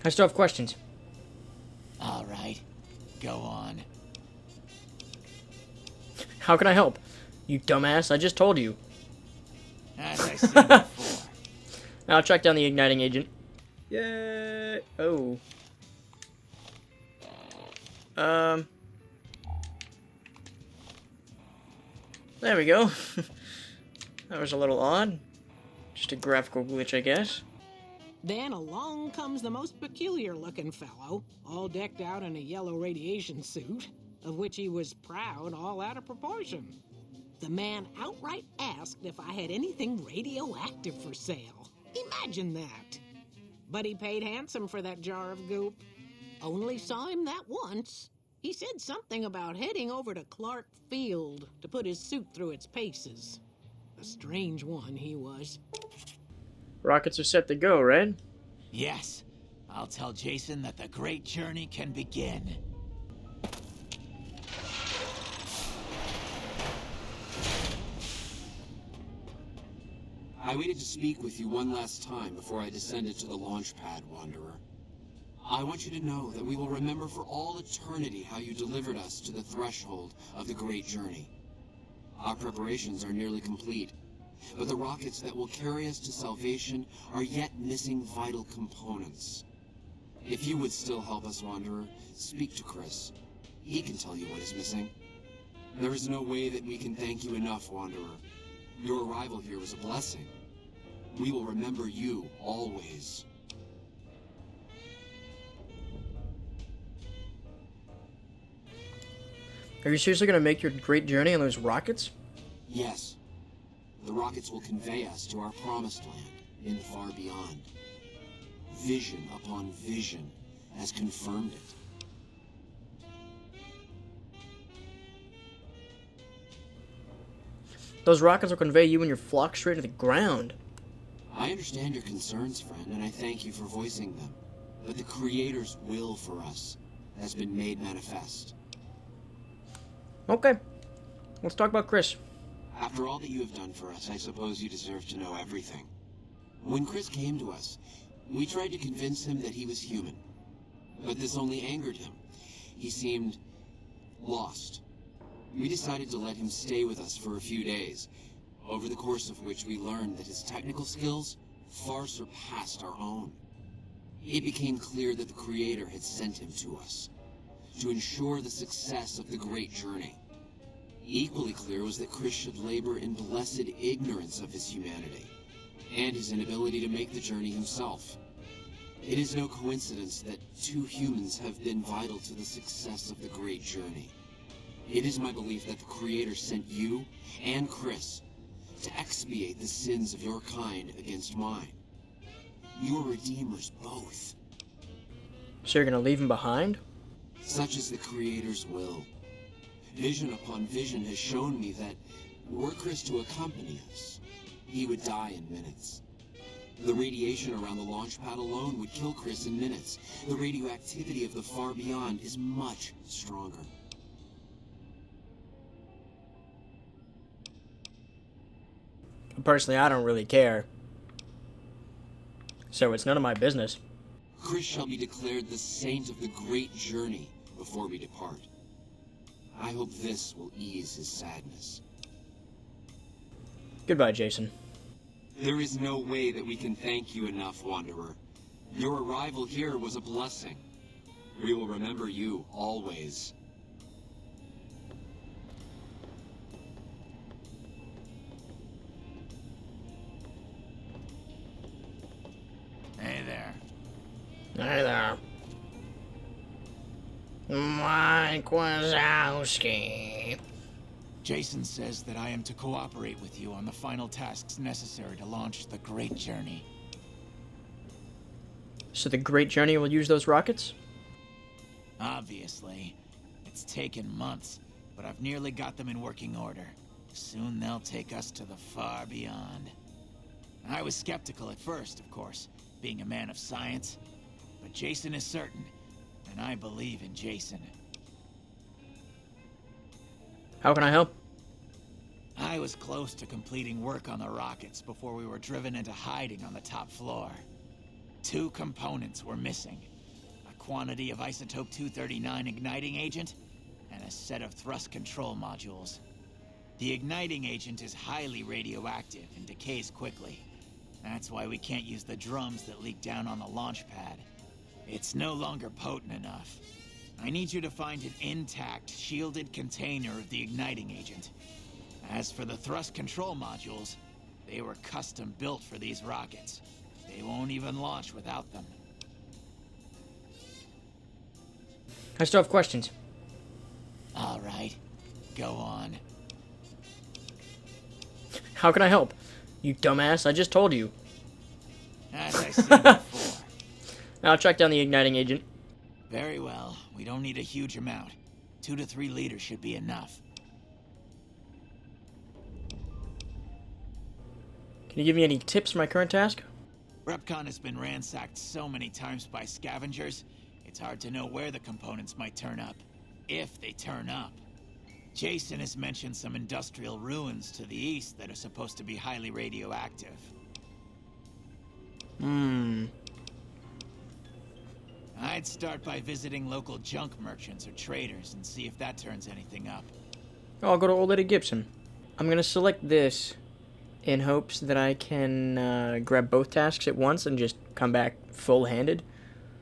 I still have questions. All right, go on. How can I help? You dumbass, I just told you. As I said before. I'll track down the igniting agent. Yay! Oh. There we go. That was a little odd. Just a graphical glitch, I guess. Then along comes the most peculiar-looking fellow, all decked out in a yellow radiation suit, of which he was proud all out of proportion. The man outright asked if I had anything radioactive for sale. Imagine that. But he paid handsome for that jar of goop. Only saw him that once. He said something about heading over to Clark Field to put his suit through its paces. A strange one he was. Rockets are set to go, right? Yes, I'll tell Jason that the great journey can begin. I waited to speak with you one last time before I descended to the launch pad, Wanderer. I want you to know that we will remember for all eternity how you delivered us to the threshold of the great journey. Our preparations are nearly complete, but the rockets that will carry us to salvation are yet missing vital components. If you would still help us, Wanderer, speak to Chris. He can tell you what is missing. There is no way that we can thank you enough, Wanderer. Your arrival here was a blessing. We will remember you always. Are you seriously gonna make your great journey on those rockets? Yes. The rockets will convey us to our promised land in the far beyond. Vision upon vision has confirmed it. Those rockets will convey you and your flock straight to the ground. I understand your concerns, friend, and I thank you for voicing them. But the Creator's will for us has been made manifest. Okay. Let's talk about Chris. After all that you have done for us, I suppose you deserve to know everything. When Chris came to us, we tried to convince him that he was human. But this only angered him. He seemed lost. We decided to let him stay with us for a few days, over the course of which we learned that his technical skills far surpassed our own. It became clear that the Creator had sent him to us, to ensure the success of the great journey. Equally clear was that Chris should labor in blessed ignorance of his humanity, and his inability to make the journey himself. It is no coincidence that two humans have been vital to the success of the great journey. It is my belief that the Creator sent you and Chris to expiate the sins of your kind against mine. You are redeemers both. So you're gonna leave him behind? Such is the Creator's will. Vision upon vision has shown me that were Chris to accompany us, he would die in minutes. The radiation around the launch pad alone would kill Chris in minutes. The radioactivity of the far beyond is much stronger. Personally, I don't really care. So it's none of my business. Chris shall be declared the saint of the great journey before we depart. I hope this will ease his sadness. Goodbye, Jason. There is no way that we can thank you enough, Wanderer. Your arrival here was a blessing. We will remember you always. Hey there. Hi there. Mike Wazowski. Jason says that I am to cooperate with you on the final tasks necessary to launch the great journey. So the Great Journey will use those rockets? Obviously. It's taken months, but I've nearly got them in working order. Soon they'll take us to the far beyond. I was skeptical at first, of course, being a man of science. But Jason is certain, and I believe in Jason. How can I help? I was close to completing work on the rockets before we were driven into hiding on the top floor. 2 components were missing, quantity of isotope 239 igniting agent and a set of thrust control modules. The igniting agent is highly radioactive and decays quickly. That's why we can't use the drums that leak down on the launch pad. It's no longer potent enough. I need you to find an intact, shielded container of the igniting agent. As for the thrust control modules, they were custom built for these rockets. They won't even launch without them. I still have questions. All right, go on. How can I help? You dumbass, I just told you. As I said before. I'll track down the igniting agent. Very well. We don't need a huge amount. 2 to 3 liters should be enough. Can you give me any tips for my current task? Repcon has been ransacked so many times by scavengers, it's hard to know where the components might turn up. If they turn up. Jason has mentioned some industrial ruins to the east that are supposed to be highly radioactive. I'd start by visiting local junk merchants or traders and see if that turns anything up. Oh, I'll go to Old Lady Gibson. I'm gonna select this in hopes that I can grab both tasks at once and just come back full-handed.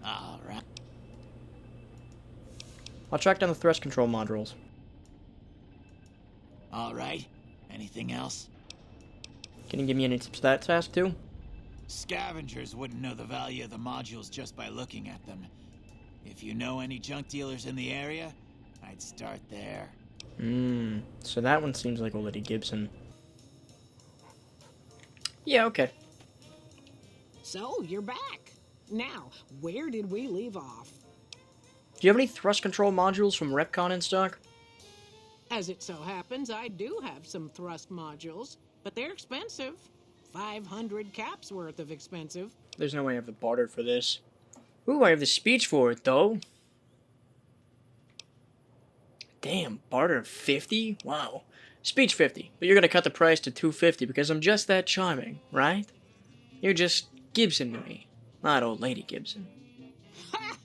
Alright. I'll track down the thrust control modules. Alright. Anything else? Can you give me any tips for that task too? Scavengers wouldn't know the value of the modules just by looking at them. If you know any junk dealers in the area, I'd start there. So that one seems like Old Lady Gibson. Yeah, okay. So, you're back. Now, where did we leave off? Do you have any thrust control modules from Repcon in stock? As it so happens, I do have some thrust modules, but they're expensive. 500 caps worth of expensive. There's no way I have the barter for this. Ooh, I have the speech for it, though. Damn, barter 50? Wow. Speech 50, but you're gonna cut the price to 250 because I'm just that charming, right? You're just Gibson to me, not Old Lady Gibson. Ha!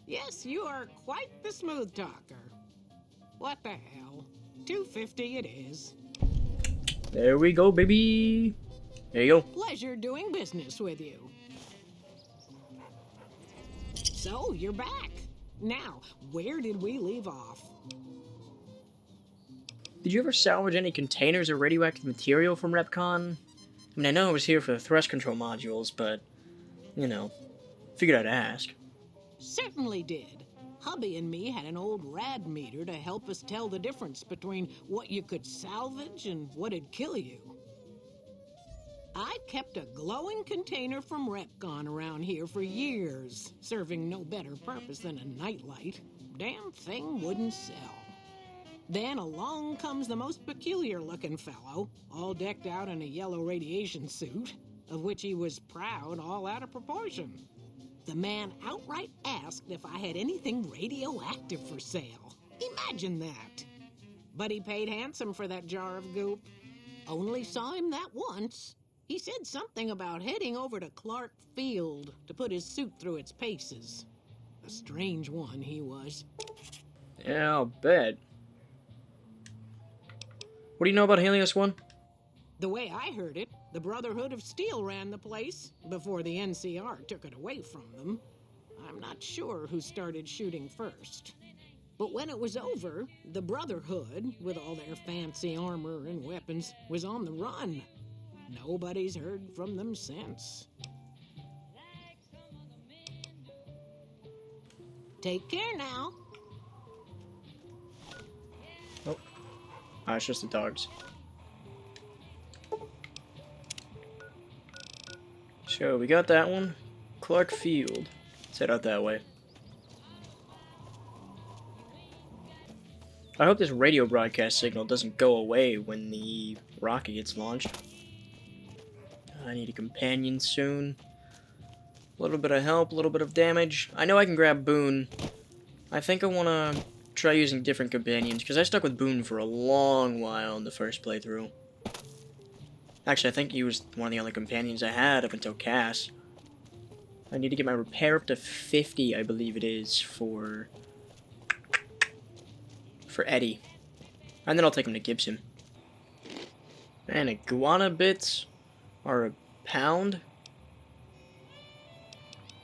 Yes, you are quite the smooth talker. What the hell? 250 it is. There we go, baby. There you go. Pleasure doing business with you. So, you're back. Now, where did we leave off? Did you ever salvage any containers of radioactive material from Repcon? I mean, I know I was here for the thrust control modules, but, you know, figured I'd ask. Certainly did. Hubby and me had an old rad meter to help us tell the difference between what you could salvage and what'd kill you. I kept a glowing container from Repcon around here for years, serving no better purpose than a nightlight. Damn thing wouldn't sell. Then along comes the most peculiar-looking fellow, all decked out in a yellow radiation suit, of which he was proud all out of proportion. The man outright asked if I had anything radioactive for sale. Imagine that. But he paid handsome for that jar of goop. Only saw him that once. He said something about heading over to Clark Field to put his suit through its paces. A strange one he was. Yeah, I'll bet. What do you know about Helios 1? The way I heard it, the Brotherhood of Steel ran the place before the NCR took it away from them. I'm not sure who started shooting first. But when it was over, the Brotherhood, with all their fancy armor and weapons, was on the run. Nobody's heard from them since. Take care now. Oh, it's just the dogs. So, we got that one. Clark Field. Let's head out that way. I hope this radio broadcast signal doesn't go away when the rocket gets launched. I need a companion soon. A little bit of help, a little bit of damage. I know I can grab Boone. I think I want to try using different companions, because I stuck with Boone for a long while in the first playthrough. Actually, I think he was one of the only companions I had up until Cass. I need to get my repair up to 50, I believe it is, for Eddie. And then I'll take him to Gibson. Man, iguana bits are a pound.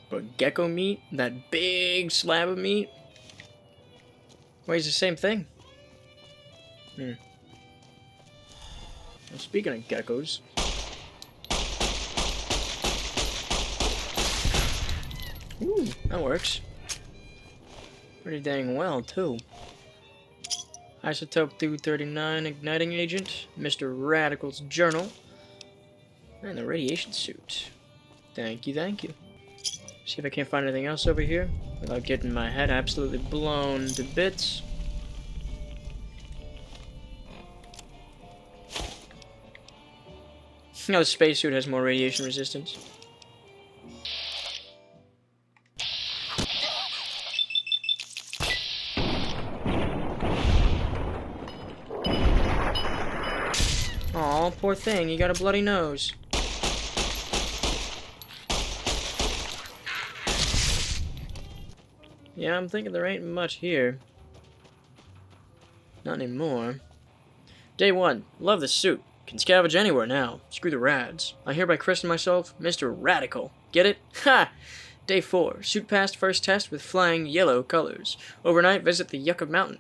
But gecko meat, that big slab of meat, weighs the same thing. Well, speaking of geckos, ooh, that works. Pretty dang well, too. Isotope 239 igniting agent, Mr. Radical's journal, and the radiation suit. Thank you, thank you. See if I can't find anything else over here without getting my head absolutely blown to bits. Now the spacesuit has more radiation resistance. Aw, poor thing, you got a bloody nose. Yeah, I'm thinking there ain't much here. Not anymore. Day 1. Love the suit. Can scavenge anywhere now. Screw the rads. I hereby christen myself Mr. Radical. Get it? Ha! Day 4. Suit passed first test with flying yellow colors. Overnight, visit the Yucca Mountain.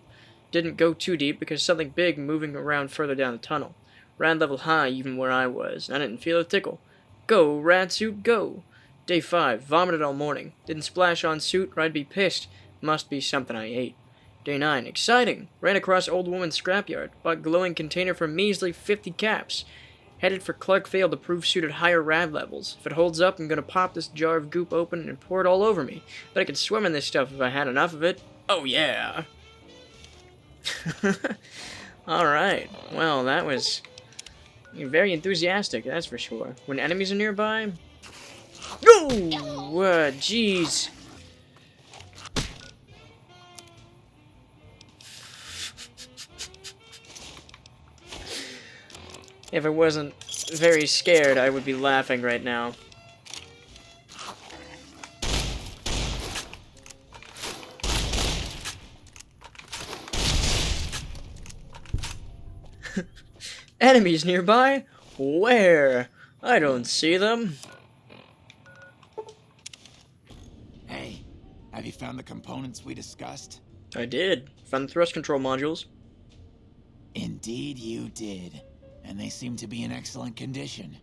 Didn't go too deep because something big moving around further down the tunnel. Rad level high even where I was. I didn't feel a tickle. Go, rad suit, go! Day 5. Vomited all morning. Didn't splash on suit or I'd be pissed. Must be something I ate. Day 9. Exciting! Ran across old woman's scrapyard. Bought glowing container for measly 50 caps. Headed for Clarkfield to prove suit at higher rad levels. If it holds up, I'm gonna pop this jar of goop open and pour it all over me. Bet I could swim in this stuff if I had enough of it. Oh yeah! Alright. Well, that was very enthusiastic, that's for sure. When enemies are nearby... Oh! Jeez. If I wasn't very scared, I would be laughing right now. Enemies nearby? Where? I don't see them. Hey, have you found the components we discussed? I did. Found the thrust control modules. Indeed you did. And they seem to be in excellent condition.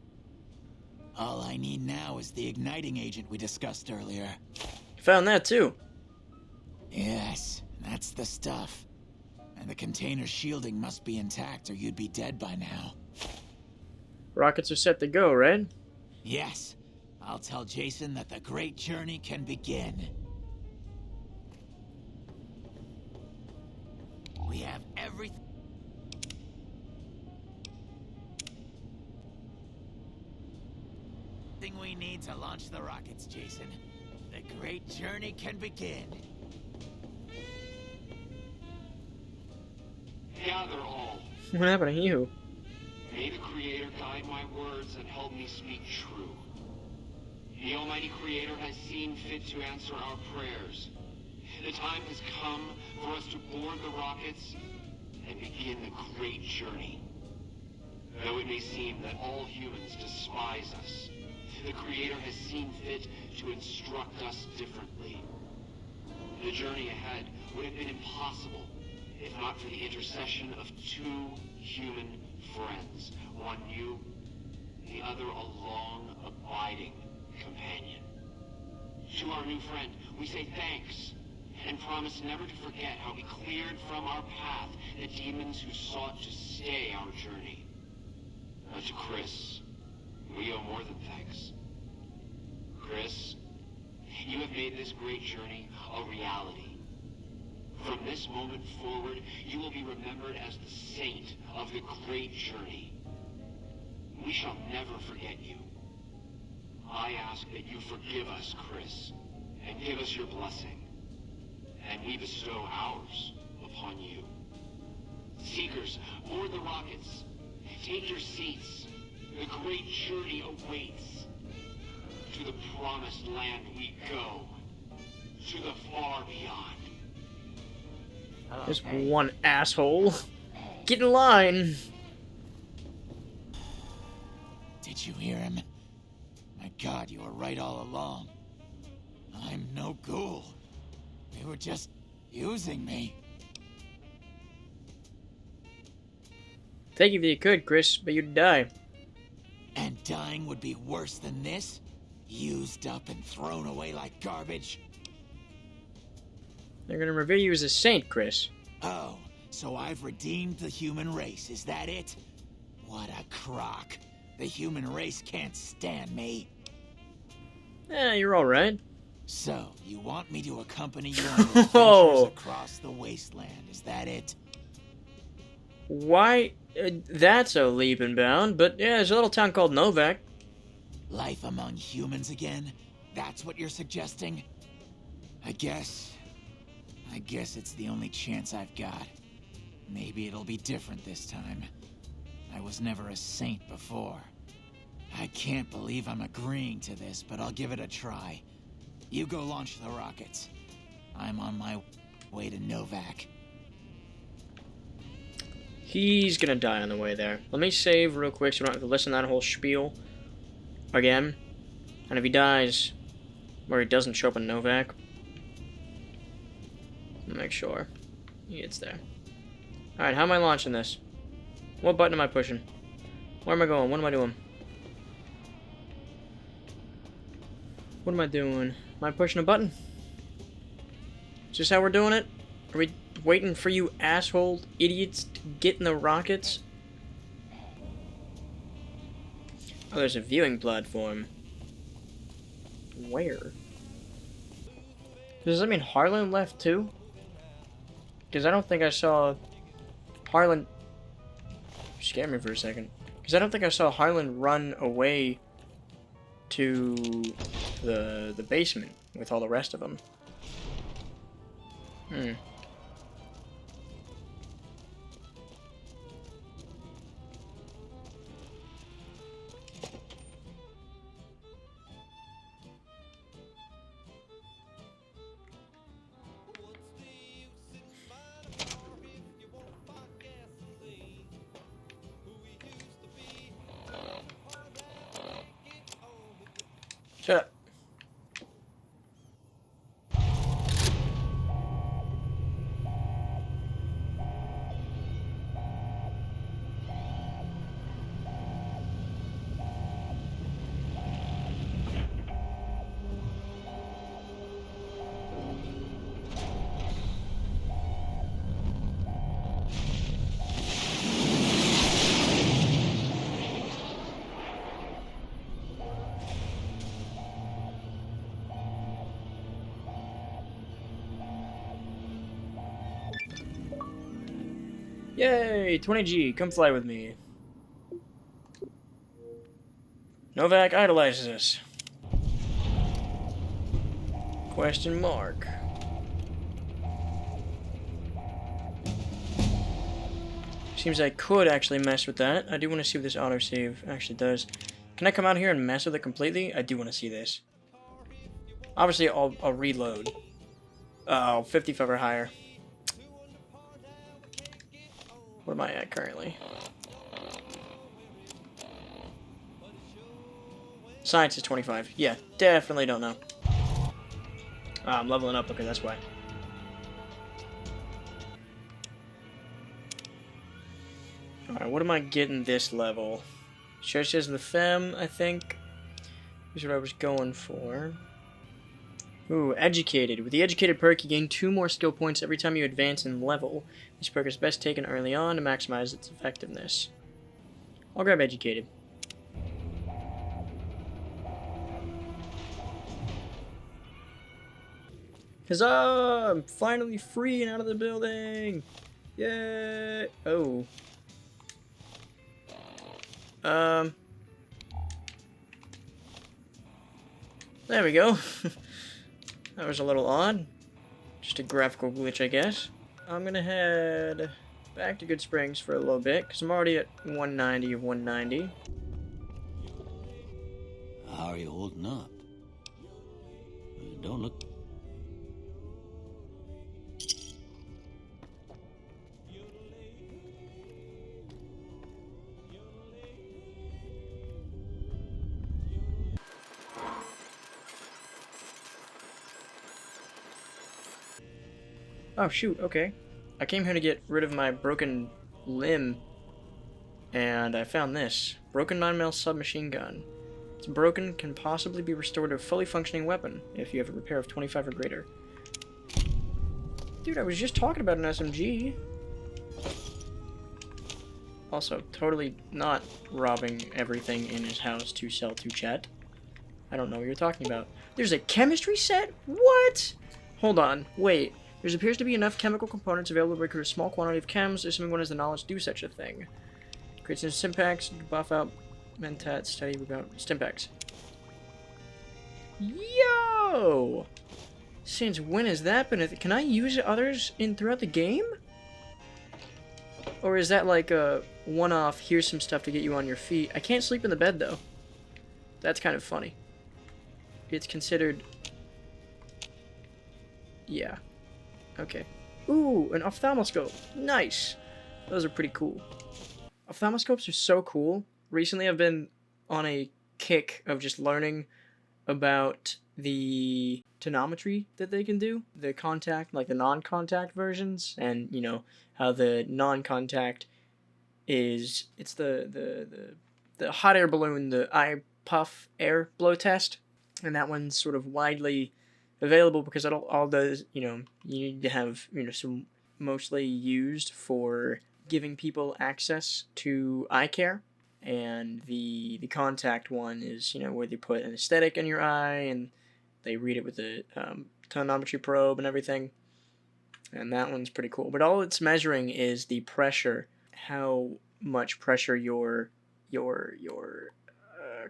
All I need now is the igniting agent we discussed earlier. Found that too. Yes, that's the stuff. And the container's shielding must be intact or you'd be dead by now. Rockets are set to go, right? Yes. I'll tell Jason that the great journey can begin. We have everything we need to launch the rockets, Jason. The great journey can begin. Gather all. What happened to you? May the Creator guide my words and help me speak true. The Almighty Creator has seen fit to answer our prayers. The time has come for us to board the rockets and begin the great journey. Though it may seem that all humans despise us, the Creator has seen fit to instruct us differently. The journey ahead would have been impossible if not for the intercession of two human friends, one new, the other a long, abiding companion. To our new friend, we say thanks, and promise never to forget how we cleared from our path the demons who sought to stay our journey. But to Chris, we owe more than thanks. Chris, you have made this great journey a reality. From this moment forward, you will be remembered as the saint of the great journey. We shall never forget you. I ask that you forgive us, Chris, and give us your blessing. And we bestow ours upon you. Seekers, board the rockets. Take your seats. The great journey awaits. To the promised land we go. To the far beyond. There's one asshole. Get in line. Did you hear him? My God, you were right all along. I'm no ghoul. They were just using me. Take it if you could, Chris, but you'd die. And dying would be worse than this? Used up and thrown away like garbage? They're gonna revere you as a saint, Chris. Oh, so I've redeemed the human race, is that it? What a crock. The human race can't stand me. You're alright. So, you want me to accompany you on your Oh. adventures across the wasteland, is that it? Why? That's a leap and bound, but yeah, there's a little town called Novak. Life among humans again? That's what you're suggesting? I guess it's the only chance I've got. Maybe it'll be different this time. I was never a saint before. I can't believe I'm agreeing to this, but I'll give it a try. You go launch the rockets. I'm on my way to Novak. He's gonna die on the way there. Let me save real quick so we don't have to listen to that whole spiel again. And if he dies, or he doesn't show up in Novak, I'll make sure he gets there. Alright, how am I launching this? What button am I pushing? Where am I going? What am I doing? What am I doing? Am I pushing a button? Is this how we're doing it? Are we waiting for you asshole idiots to get in the rockets? Oh, there's a viewing platform. Where? Does that mean Harlan left too? Because I don't think I saw Harlan... You scared me for a second. Because I don't think I saw Harlan run away to the basement with all the rest of them. Shut up. Yay! 20G, come fly with me. Novak idolizes us. Question mark. Seems I could actually mess with that. I do want to see what this autosave actually does. Can I come out here and mess with it completely? I do want to see this. Obviously, I'll reload. Oh, 55 or higher. What am I at currently? Science is 25. Yeah, definitely don't know. I'm leveling up, okay, that's why. Alright, what am I getting this level? Churches the Femme, I think. Is what I was going for. Ooh, Educated. With the Educated perk, you gain 2 more skill points every time you advance in level. This perk is best taken early on to maximize its effectiveness. I'll grab Educated. Huzzah! I'm finally free and out of the building! Yay! Oh. There we go. That was a little odd. Just a graphical glitch, I guess. I'm gonna head back to Good Springs for a little bit, because I'm already at 190 of 190. How are you holding up? Don't look. Oh, shoot, okay. I came here to get rid of my broken limb, and I found this. Broken 9mm submachine gun. It's broken, can possibly be restored to a fully functioning weapon if you have a repair of 25 or greater. Dude, I was just talking about an SMG. Also, totally not robbing everything in his house to sell to chat. I don't know what you're talking about. There's a chemistry set? What? Hold on, wait. There appears to be enough chemical components available to recruit a small quantity of chems, assuming one has the knowledge to do such a thing. Creates some stimpaks, buff out, mentat, study about stimpaks. Yo! Since when has that been can I use others throughout the game? Or is that like a one-off, here's some stuff to get you on your feet? I can't sleep in the bed, though. That's kind of funny. It's considered... Yeah. Okay. Ooh, an ophthalmoscope. Nice. Those are pretty cool. Ophthalmoscopes are so cool. Recently I've been on a kick of just learning about the tonometry that they can do. The contact, like the non-contact versions, and, you know, how the non-contact is... It's the hot air balloon, the eye puff air blow test. And that one's sort of widely... available because all those, you know, you need to have, you know, some mostly used for giving people access to eye care, and the contact one is, you know, where they put an aesthetic in your eye and they read it with a tonometry probe and everything, and that one's pretty cool. But all it's measuring is the pressure, how much pressure your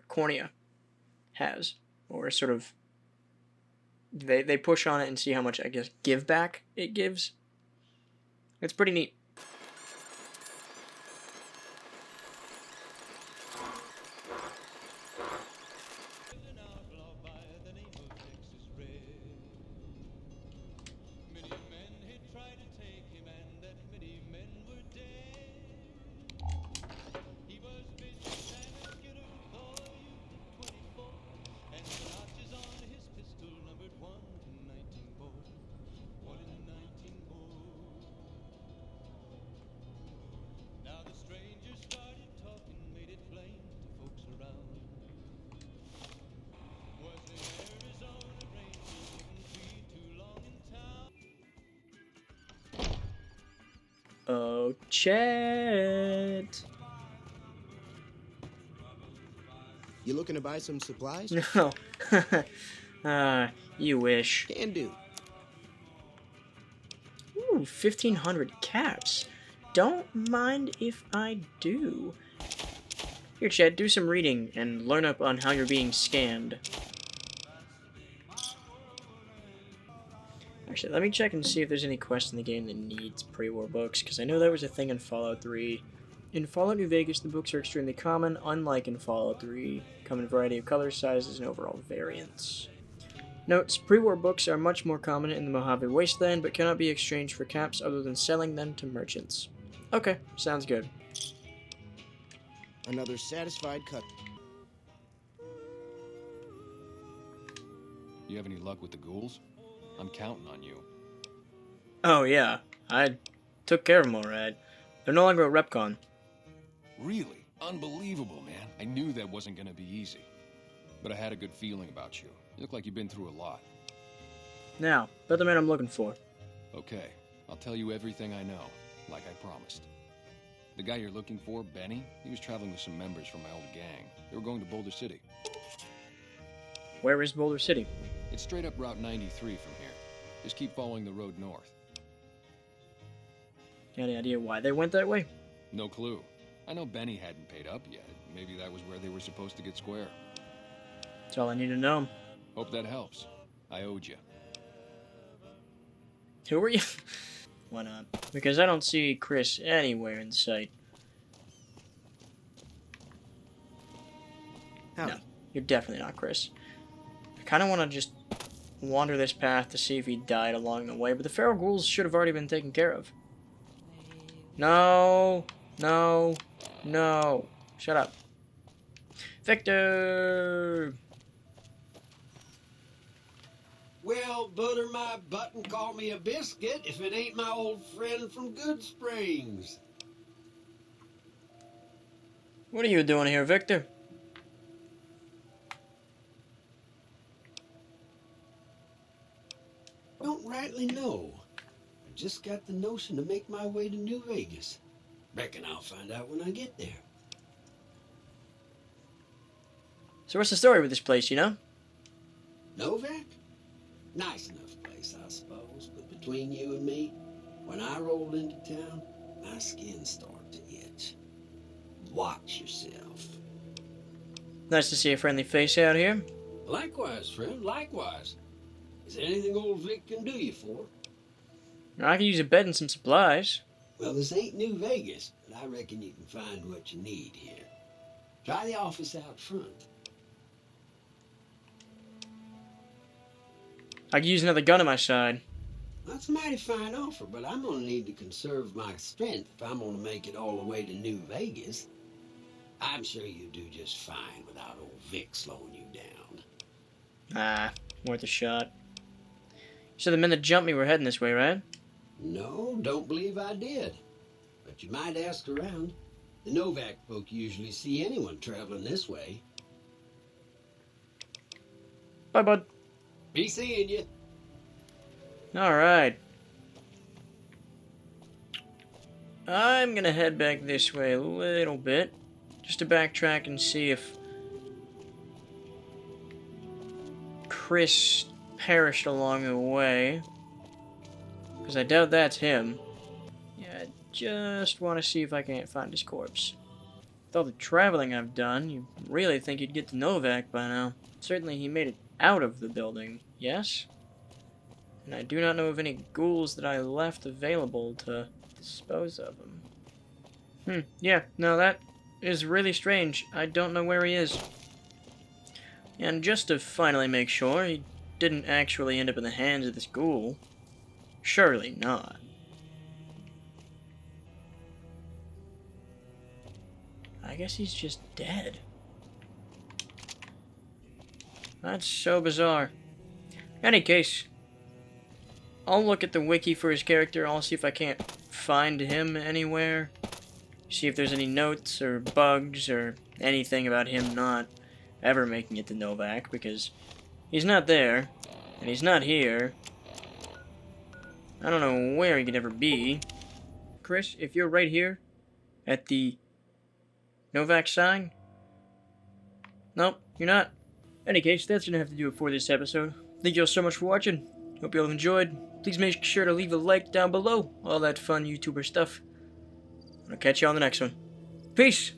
cornea has, or sort of. They push on it and see how much, I guess, give back it gives. It's pretty neat. Oh, chat. You looking to buy some supplies? No. You wish. Can do. Ooh, 1,500 caps. Don't mind if I do. Here, Chad, do some reading and learn up on how you're being scanned. Actually, let me check and see if there's any quest in the game that needs pre-war books, because I know that was a thing in Fallout 3. In Fallout New Vegas, the books are extremely common, unlike in Fallout 3, come in a variety of colors, sizes, and overall variants. Notes, pre-war books are much more common in the Mojave Wasteland, but cannot be exchanged for caps other than selling them to merchants. Okay, sounds good. Another satisfied cut. You have any luck with the ghouls? I'm counting on you. Oh yeah, I took care of them alright. They're no longer at RepCon. Really? Unbelievable, man. I knew that wasn't gonna be easy. But I had a good feeling about you. You look like you've been through a lot. Now, about the man I'm looking for. Okay, I'll tell you everything I know, like I promised. The guy you're looking for, Benny, he was traveling with some members from my old gang. They were going to Boulder City. Where is Boulder City? It's straight up Route 93 from here. Just keep following the road north. Any idea why they went that way? No clue. I know Benny hadn't paid up yet. Maybe that was where they were supposed to get square. That's all I need to know. Hope that helps. I owed you. Who are you? Why not? Because I don't see Chris anywhere in sight. Howdy. No, you're definitely not Chris. I kind of want to just wander this path to see if he died along the way, but the feral ghouls should have already been taken care of. No, no, no. Shut up. Victor! Well, butter my butt and call me a biscuit if it ain't my old friend from Good Springs. What are you doing here, Victor? Don't rightly know. I just got the notion to make my way to New Vegas. Reckon I'll find out when I get there. So what's the story with this place, you know? Novak? Nice enough place, I suppose. But between you and me, when I rolled into town, my skin started to itch. Watch yourself. Nice to see a friendly face out here. Likewise, friend, likewise. Is there anything old Vic can do you for? I could use a bed and some supplies. Well, this ain't New Vegas, but I reckon you can find what you need here. Try the office out front. I could use another gun on my side. That's a mighty fine offer, but I'm gonna need to conserve my strength if I'm gonna make it all the way to New Vegas. I'm sure you do just fine without old Vic slowing you down. Ah, worth a shot. So the men that jumped me were heading this way, right? No, don't believe I did. But you might ask around. The Novak folk usually see anyone traveling this way. Bye, bud. Be seeing you. Alright. I'm gonna head back this way a little bit, just to backtrack and see if Chris perished along the way, because I doubt that's him. Yeah, I just want to see if I can't find his corpse. With all the traveling I've done, you'd really think he'd get to Novak by now. Certainly he made it out of the building, yes? And I do not know of any ghouls that I left available to dispose of him. Yeah, no, that is really strange. I don't know where he is. And just to finally make sure, he didn't actually end up in the hands of this ghoul. Surely not. I guess he's just dead. That's so bizarre. Any case, I'll look at the wiki for his character. I'll see if I can't find him anywhere. See if there's any notes or bugs or anything about him not ever making it to Novak, because he's not there, and he's not here. I don't know where he could ever be. Chris, if you're right here at the Novak sign. Nope, you're not. Any case, that's gonna have to do it for this episode. Thank you all so much for watching. Hope you all enjoyed. Please make sure to leave a like down below. All that fun YouTuber stuff. I'll catch you on the next one. Peace!